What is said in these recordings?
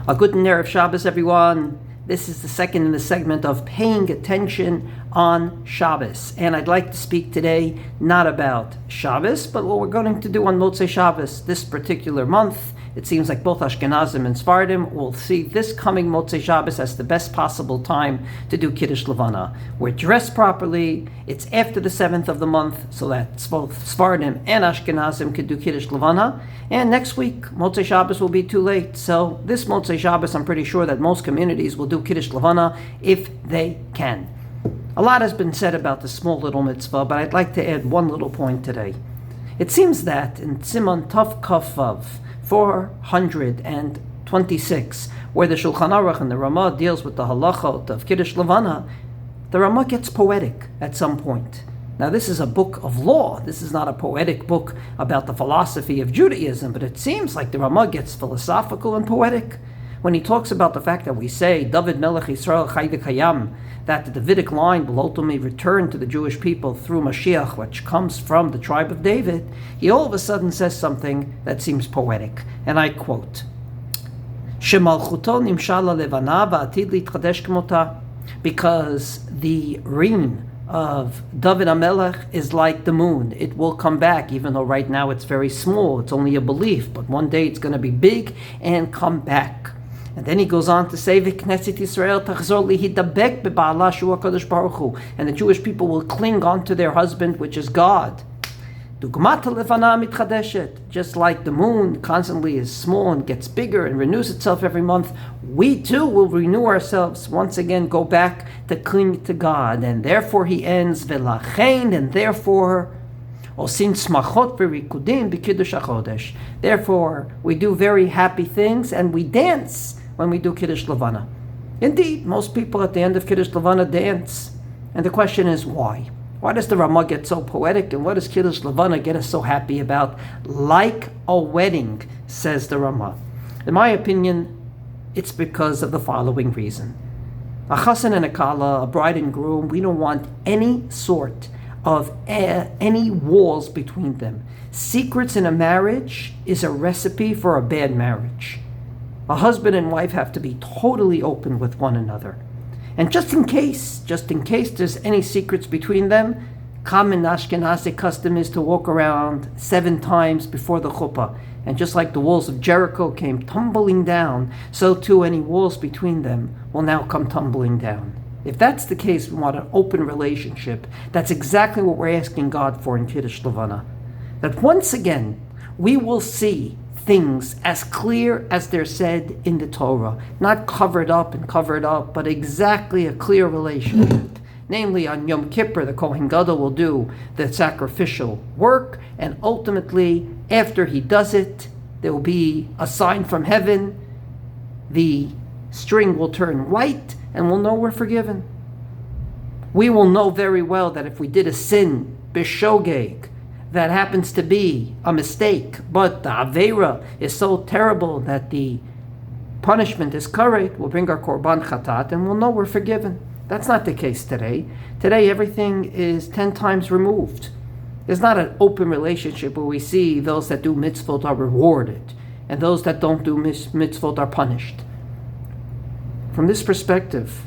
A good Erev Shabbos, everyone. This is the second in the segment of paying attention on Shabbos. And I'd like to speak today not about Shabbos, but what we're going to do on Motzei Shabbos this particular month. It seems like both Ashkenazim and Sephardim will see this coming Motzei Shabbos as the best possible time to do Kiddush Levana. We're dressed properly. It's after the 7th of the month, so that both Sephardim and Ashkenazim could do Kiddush Levana. And next week, Motzei Shabbos will be too late. So this Motzei Shabbos, I'm pretty sure that most communities will do Kiddush Levana if they can. A lot has been said about the small little mitzvah, but I'd like to add one little point today. It seems that in Siman Tov Kaf Vav 426, where the Shulchan Aruch and the Ramah deals with the halachot of Kiddush Levana, the Ramah gets poetic at some point. Now, this is a book of law. This is not a poetic book about the philosophy of Judaism, but it seems like the Ramah gets philosophical and poetic when he talks about the fact that we say, David Melech Yisrael Chai V'Kayam, that the Davidic line will ultimately return to the Jewish people through Mashiach, which comes from the tribe of David. He all of a sudden says something that seems poetic, and I quote, Shemalchuto nimshala Levana va'atid litchadesh k'mota, because the reign of David HaMelech is like the moon. It will come back, even though right now it's very small. It's only a belief, but one day it's going to be big and come back. And then he goes on to say, V'knesset Yisrael tachzor lihidabek b'ba'ala shu HaKadosh Baruch Hu, and the Jewish people will cling on to their husband, which is God. Dugmat Levana mitchadeshet, just like the moon constantly is small and gets bigger and renews itself every month, we too will renew ourselves, once again go back to cling to God. And therefore he ends, V'lachein, and therefore, Osin smachot v'rikudim b'kiddush hachodesh. Therefore, we do very happy things and we dance when we do Kiddush Levana. Indeed, most people at the end of Kiddush Levana dance. And the question is, why? Why does the Ramah get so poetic, and what does Kiddush Levana get us so happy about? Like a wedding, says the Ramah. In my opinion, it's because of the following reason. A chassan and a kala, a bride and groom, we don't want any sort of any walls between them. Secrets in a marriage is a recipe for a bad marriage. A husband and wife have to be totally open with one another. And just in case there's any secrets between them, common Ashkenazi custom is to walk around 7 times before the chuppah. And just like the walls of Jericho came tumbling down, so too any walls between them will now come tumbling down. If that's the case, we want an open relationship. That's exactly what we're asking God for in Kiddush Levana. That once again, we will see things as clear as they're said in the Torah. Not covered up, but exactly a clear relationship. Namely, on Yom Kippur, the Kohen Gadol will do the sacrificial work, and ultimately, after he does it, there will be a sign from heaven. The string will turn white, and we'll know we're forgiven. We will know very well that if we did a sin, b'shogeg, that happens to be a mistake, but the Aveira is so terrible that the punishment is correct, we'll bring our Korban Chatat and we'll know we're forgiven. That's not the case today. Today everything is 10 times removed. There's not an open relationship where we see those that do mitzvot are rewarded and those that don't do mitzvot are punished. From this perspective,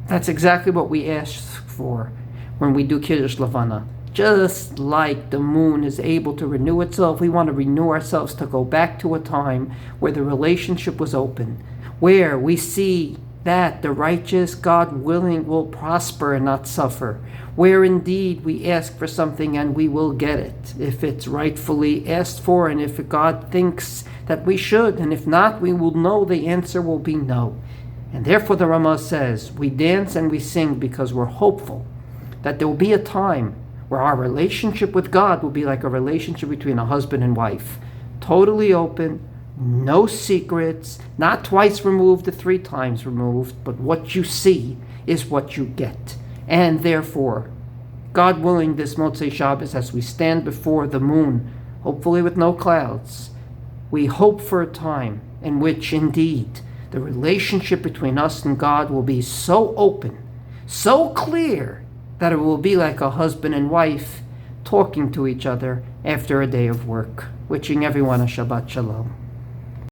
that's exactly what we ask for when we do Kiddush Levana. Just like the moon is able to renew itself, we want to renew ourselves to go back to a time where the relationship was open, where we see that the righteous, God willing, will prosper and not suffer, where indeed we ask for something and we will get it, if it's rightfully asked for and if God thinks that we should, and if not, we will know the answer will be no. And therefore the Ramah says, we dance and we sing because we're hopeful that there will be a time where our relationship with God will be like a relationship between a husband and wife. Totally open, no secrets, not twice removed or 3 times removed, but what you see is what you get. And therefore, God willing, this Motzei Shabbos, as we stand before the moon, hopefully with no clouds, we hope for a time in which indeed the relationship between us and God will be so open, so clear, that it will be like a husband and wife talking to each other after a day of work. Wishing everyone a Shabbat Shalom.